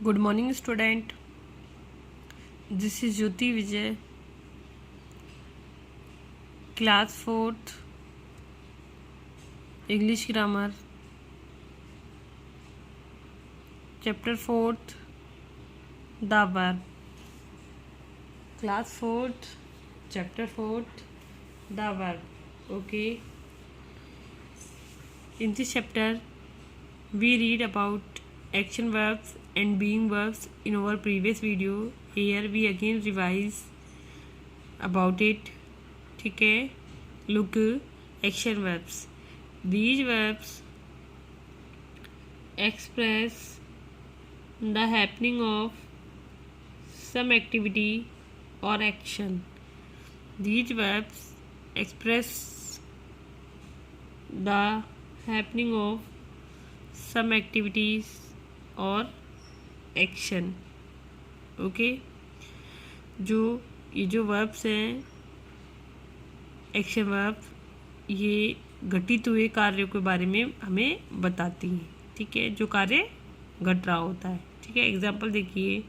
Good morning, student. This is Jyoti Vijay, class 4th, English grammar, chapter 4th, the verb. Class 4th, chapter 4th, the verb. Okay. In this chapter, we read about action verbs and being verbs in our previous video. Here we again revise about it. ठीक है. Look, action verbs. These verbs express the happening of some activity or action. These verbs express the happening of some activities or action. Okay. ये जो verbs हैं, action verb, ये घटित हुए कार्यों के बारे में हमें बताती हैं. ठीक है, जो कार्य घट रहा होता है. ठीक है, एग्जाम्पल देखिए.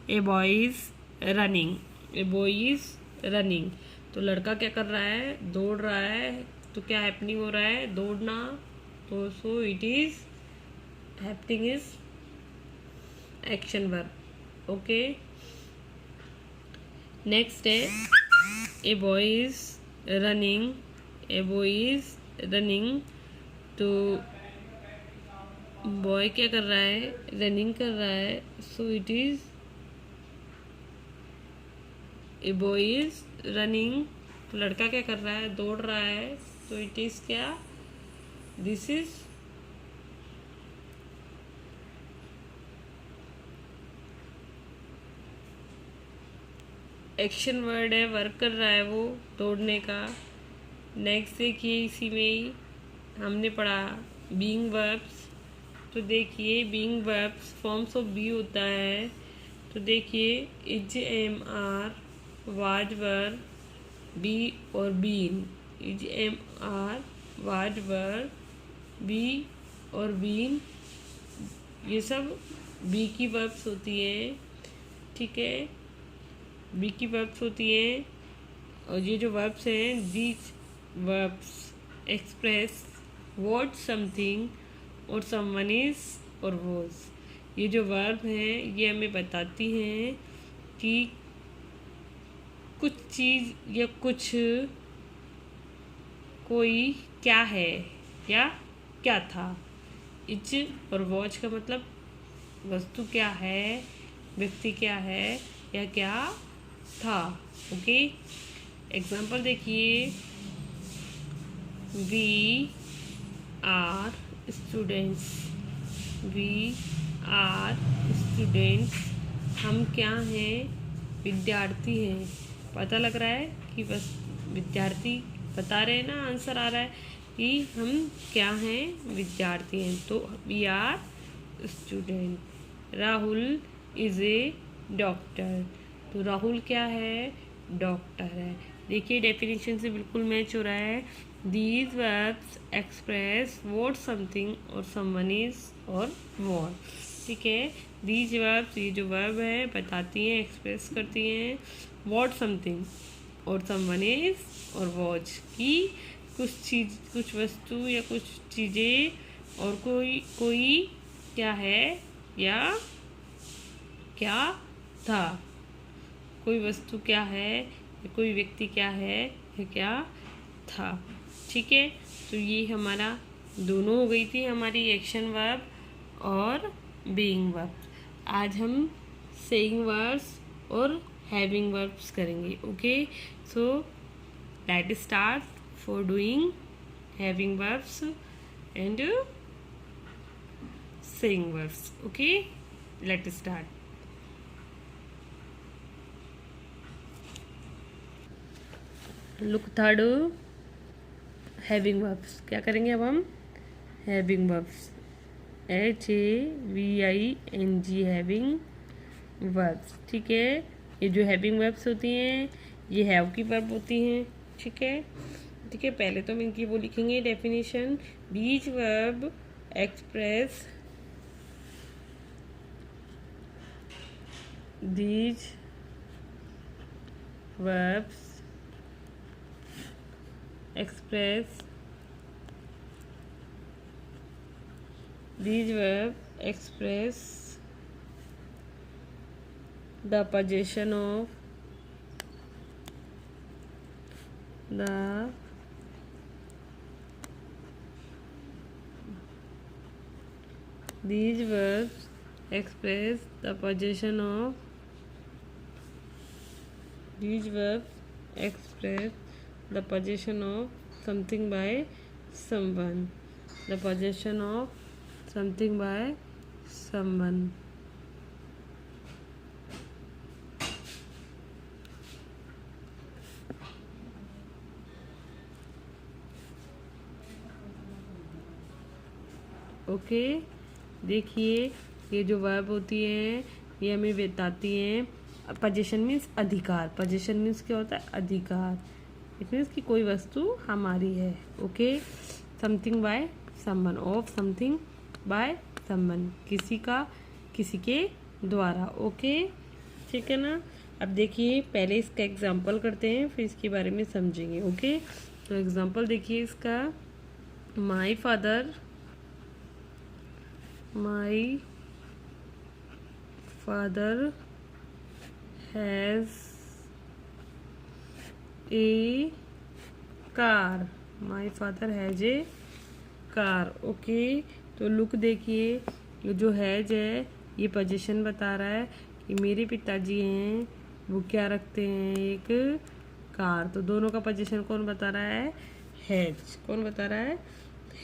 ए boy is running. A boy is running. तो लड़का क्या कर रहा है? दौड़ रहा है. तो क्या हैपनिंग हो रहा है? दौड़ना. तो so it is happening is action verb. Okay. Next है a boy is running. A boy is running. तो बॉय क्या कर रहा है? रनिंग कर रहा है. So it is a boy is running. तो लड़का क्या कर रहा है? दौड़ रहा है. तो इट इज क्या? दिस इज एक्शन वर्ड है. वर्क कर रहा है वो दौड़ने का. नेक्स्ट देखिए, इसी में ही हमने पढ़ा बीइंग वर्ब्स. तो देखिए being verbs forms of be होता है. तो देखिए is, am, are, was, were, be और been. Is, am, are, was, were, be और बीन, ये सब बी की वर्ब्स होती हैं. ठीक है, बी की वर्ब्स होती हैं. और ये जो वर्ब्स हैं, these verbs express what something और समवन इज और वॉज. ये जो वर्ब हैं, ये हमें बताती हैं कि कुछ चीज़ या कुछ कोई क्या है या क्या था. इज और वॉच का मतलब वस्तु क्या है, व्यक्ति क्या है या क्या था. ओके. एग्जाम्पल देखिए. We are students. We are students. हम क्या हैं? विद्यार्थी हैं. पता लग रहा है कि बस विद्यार्थी बता रहे हैं ना, आंसर आ रहा है कि हम क्या हैं? विद्यार्थी हैं. तो we are student. Rahul is a doctor. तो राहुल क्या है? डॉक्टर है. देखिए डेफिनेशन से बिल्कुल मैच हो रहा है. These verbs express what something और समवन इज और वॉट. ठीक है, दीज वर्ब्स, ये जो वर्ब है, बताती हैं, एक्सप्रेस करती हैं व्हाट समथिंग और समवन इज और वॉच, कि कुछ चीज़, कुछ वस्तु या कुछ चीज़ें और कोई क्या है या क्या था. कोई वस्तु क्या है या कोई व्यक्ति क्या है या क्या था. ठीक है, तो ये हमारा दोनों हो गई थी हमारी एक्शन वर्ब और बीइंग वर्ब. आज हम सेइंग वर्ब्स और हैविंग वर्ब्स करेंगे. Okay. So let start for doing having verbs and saying verbs. Okay, let start. Look third, having verbs. क्या करेंगे अब हम? Having verbs. HAVING having verbs. ठीक है, ये जो हैविंग वर्ब्स होती हैं, ये हैव की वर्ब होती हैं. ठीक है. ठीक है, पहले तो हम इनकी वो लिखेंगे definition. Beach verb express these verbs express the possession of the these verbs express the possession of something by someone. The possession of something by someone. Okay, देखिए ये जो वर्ब होती हैं ये हमें बताती हैं पोजीशन मीन्स अधिकार। पोजीशन मीन्स क्या होता है? अधिकार। इट मीन्स कि कोई वस्तु हमारी है। Okay, something by someone, of something by someone, किसी का किसी के द्वारा। ओके, ठीक है ना। अब देखिए पहले इसका एग्जाम्पल करते हैं फिर इसके बारे में समझेंगे। ओके, तो एग्जाम्पल देखिए इसका, my father has a car. My father has a car. Okay, तो लुक देखिए, ये जो हैज है ये पोजीशन बता रहा है कि मेरे पिताजी हैं वो क्या रखते हैं? एक कार। तो दोनों का पोजीशन कौन बता रहा है? हैज। कौन बता रहा है?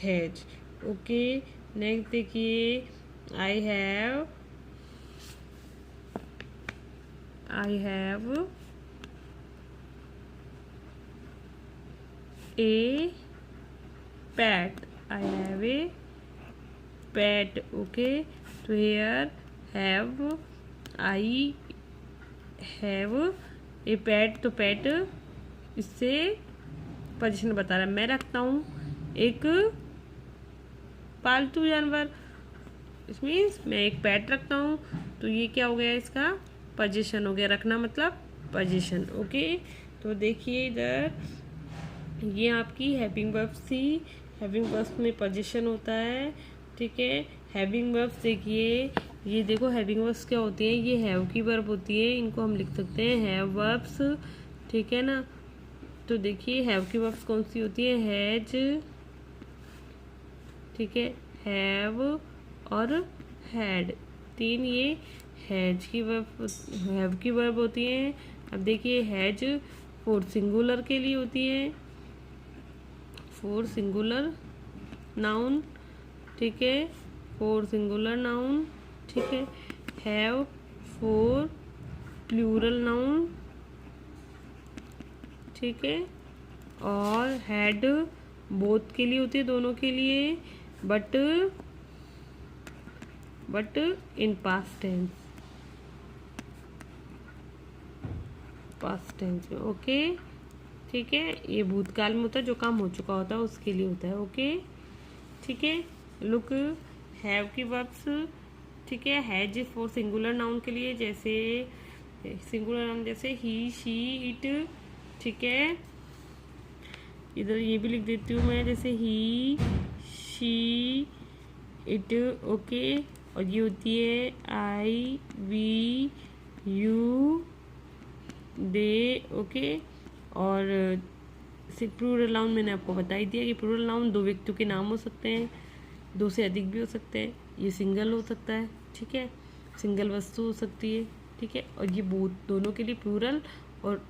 हैज। ओके, नेक्स्ट देखिए, I have a pet. I have a pet. Okay, तो here I have a pet. तो पैट इससे पोजीशन बता रहा है, मैं रखता हूँ एक पालतू जानवर। इट मीन्स मैं एक पेट रखता हूँ, तो ये क्या हो गया? इसका पोजीशन हो गया। रखना मतलब पोजीशन। ओके, तो देखिए इधर ये आपकी हैविंग वर्ब्स थी। हैविंग वर्ब्स में पोजीशन होता है। ठीक है, हैविंग वर्ब्स देखिए, ये देखो हैविंग वर्ब्स क्या होती हैं? ये हैव की वर्ब होती है, इनको हम लिख सकते हैं हैव वर्ब्स। ठीक है ना। तो देखिए हैव की वर्ब्स कौन सी होती है? हैज, ठीक है, हैव और हैड, तीन ये हैज की वर्ब, हैव की वर्ब होती हैं। अब देखिए हैज फोर सिंगुलर के लिए होती है, फोर सिंगुलर नाउन। ठीक है, फोर सिंगुलर नाउन। ठीक है, हैव फोर प्लूरल नाउन। ठीक है, और हैड बोथ के लिए होती है, दोनों के लिए, बट इन पास्ट टेंस में। ओके, ठीक है, ये भूतकाल में होता है, जो काम हो चुका होता है उसके लिए होता है। ओके, ठीक है, लुक हैव की वर्ब्स। ठीक है, हैज फॉर सिंगुलर नाउन के लिए, जैसे सिंगुलर नाउन जैसे ही, शी, इट। ठीक है, इधर ये भी लिख देती हूँ मैं, जैसे ही, शी, इट। ओके, और ये होती है आई, वी, यू, दे। ओके, और प्लूरल नाउन मैंने आपको बता ही दिया कि प्लूरल नाउन दो व्यक्तियों के नाम हो सकते हैं, दो से अधिक भी हो सकते हैं। ये सिंगल हो सकता है। ठीक है, सिंगल वस्तु हो सकती है। ठीक है, और ये बोथ दोनों के लिए, प्लूरल और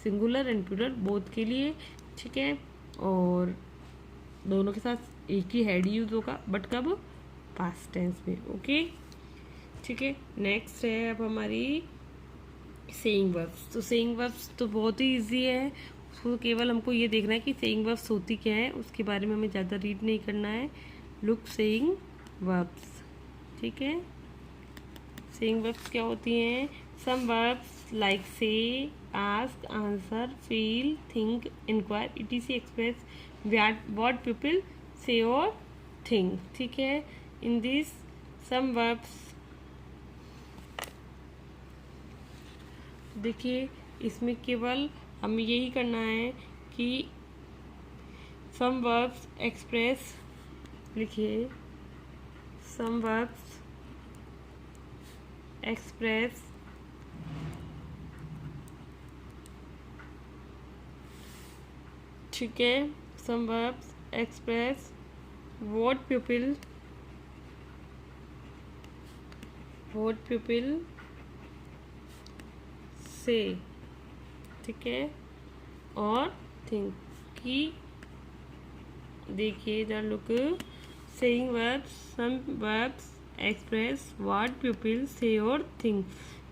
सिंगुलर एंड प्लूरल बोथ के लिए। ठीक है, और दोनों के साथ एक ही हेड यूज होगा, बट कब? पास्ट टेंस में। ओके, ठीक है, नेक्स्ट है अब हमारी सेइंग वर्ब्स। तो सेइंग वर्ब्स तो बहुत ही इजी है, उसको केवल हमको ये देखना है कि सेइंग वर्ब्स होती क्या है, उसके बारे में हमें ज़्यादा रीड नहीं करना है। Look saying verbs. ठीक है, सेइंग वर्ब्स क्या होती हैं? Some verbs like say, ask, answer, feel, think, inquire, etc express what people say और थिंक। ठीक है, इन दिस सम वर्ब्स देखिए इसमें केवल हमें यही करना है कि सम वर्ब्स एक्सप्रेस, लिखिए सम वर्ब्स एक्सप्रेस ठीक है, some verbs express what pupil say, ठीक है, और थिंक कि देखिए the look saying verbs some verbs express what people say और थिंक।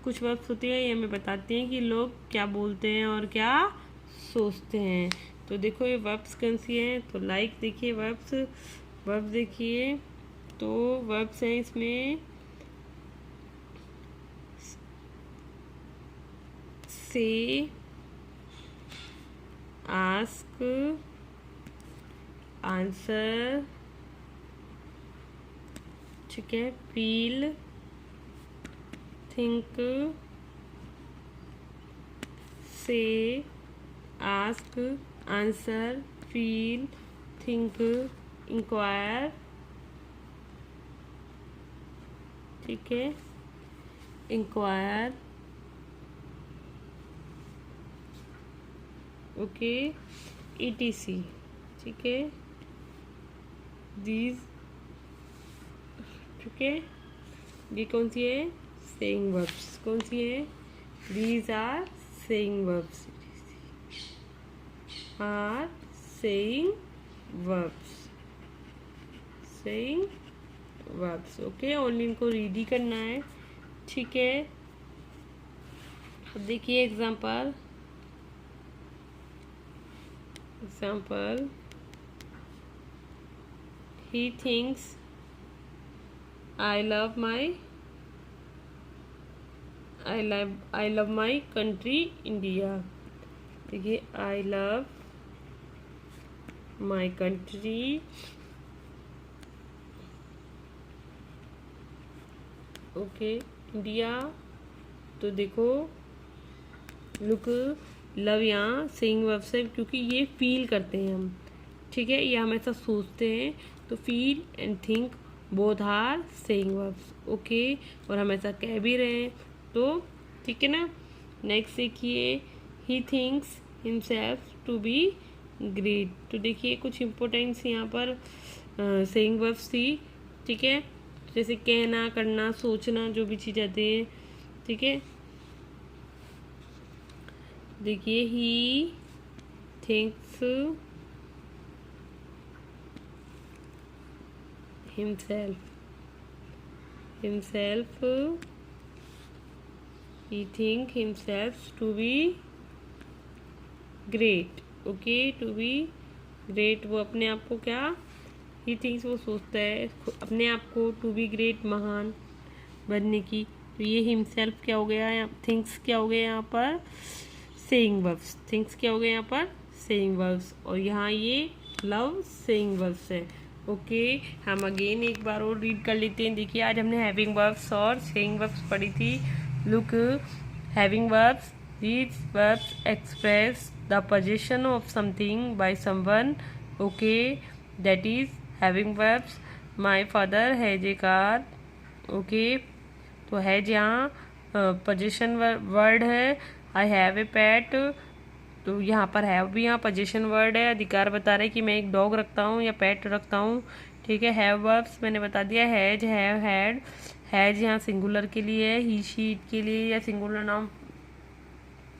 कुछ वर्ब्स होते हैं ये हमें बताते हैं कि लोग क्या बोलते हैं और क्या सोचते हैं। तो देखो ये वर्ब्स कौन सी हैं, तो लाइक देखिए वर्ब्स देखिए, तो वर्ब्स हैं इसमें से, आस्क, आंसर, ठीक है, feel, think, say, ask, answer, feel, think, inquire, ठीक है, इंक्वायर, ओके, ETC, ठीक है, दीज, ठीक है, ये कौन सी है, सेइंग वर्ब्स, कौन सी है, these are saying verbs, are saying verbs, saying verbs, okay, only इनको रीड ही करना है, ठीक है। अब देखिए example he thinks I love my country India, देखिए I love my country, okay, India. तो देखो लुक लव यहाँ सेइंग वर्ब से, क्योंकि ये फील करते हैं हम, ठीक है, ये हम ऐसा सोचते हैं, तो feel and think both are saying verbs, okay, और हम ऐसा कह भी रहे हैं, तो ठीक है ना। नेक्स्ट देखिए he thinks himself to be great, तो देखिए कुछ इम्पोर्टेंट्स यहाँ पर सेइंग वर्ब्स थी, ठीक है, जैसे कहना, करना, सोचना, जो भी चीज़ आती है, ठीक है। देखिए he thinks himself he think himself to be great, okay, to be great, वो अपने आप को क्या, ही थिंक्स वो सोचता है अपने आप को, टू बी ग्रेट महान बनने की, तो ये हिमसेल्फ क्या हो गया, थिंक्स क्या हो गया यहाँ पर, सेइंग वर्ब्स, थिंक्स क्या हो गया यहाँ पर, सेइंग वर्ब्स, और यहाँ ये लव सेइंग वर्ब्स है, ओके। हम अगेन एक बार और रीड कर लेते हैं। देखिए आज हमने हैविंग वर्ब्स और सेइंग वर्ब्स पढ़ी थी। Look having verbs, these verbs express the position of something by someone, okay, that is having verbs. My father has a car, okay, तो हैज यहाँ पोजीशन वर्ड है, आई हैव ए पेट, तो यहाँ पर have भी यहाँ पोजीशन वर्ड है, अधिकार बता रहे कि मैं एक डॉग रखता हूँ या पेट रखता हूँ, ठीक है। हैव वर्ब्स मैंने बता दिया, हैज, हैव, हैड, हैज यहाँ सिंगुलर के लिए है, ही शी इट के लिए या सिंगुलर नाउन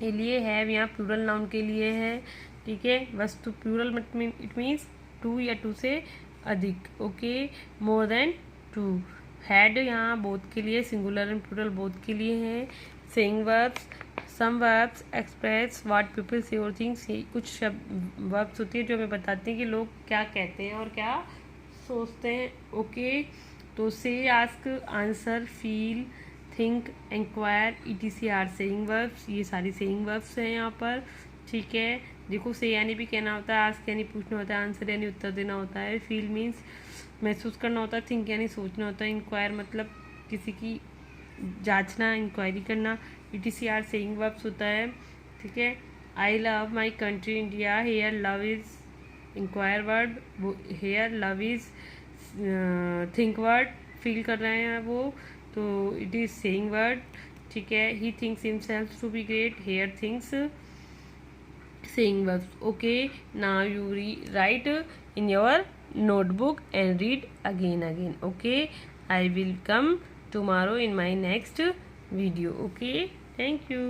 के लिए, हैव यहाँ प्लूरल नाउन के लिए है, ठीक है। वस्तु प्लूरल इट मीन्स टू या टू से अधिक, ओके, मोर देन टू। हैड यहाँ बोथ के लिए, सिंगुलर एंड प्लूरल बोथ के लिए है। Saying verbs, some verbs express what people say और थिंग्स, कुछ वर्ब्स होती है जो हमें बताते हैं कि लोग क्या कहते हैं और क्या सोचते हैं, ओके। तो say, ask, answer, feel, think, inquire, ETC are saying verbs, ये सारी सेइंग वर्ब्स हैं यहाँ पर, ठीक है। देखो से यानी भी कहना होता है, आस्क यानी पूछना होता है, आंसर यानी उत्तर देना होता है, फील मीन्स महसूस करना होता है, थिंक यानी सोचना होता है, इंक्वायर मतलब किसी की जांचना, इंक्वायरी करना। VTCR सेइंग वर्ब्स होता है, ठीक है। I love my country India, here love is inquire word, here love is think word, feel कर रहे हैं वो, तो इट इज सेइंग वर्ड, ठीक है। He thinks himself to be great, here thinks saying verbs. Okay, now you write in your notebook and read again. Okay, I will come tomorrow in my next video. Okay, thank you.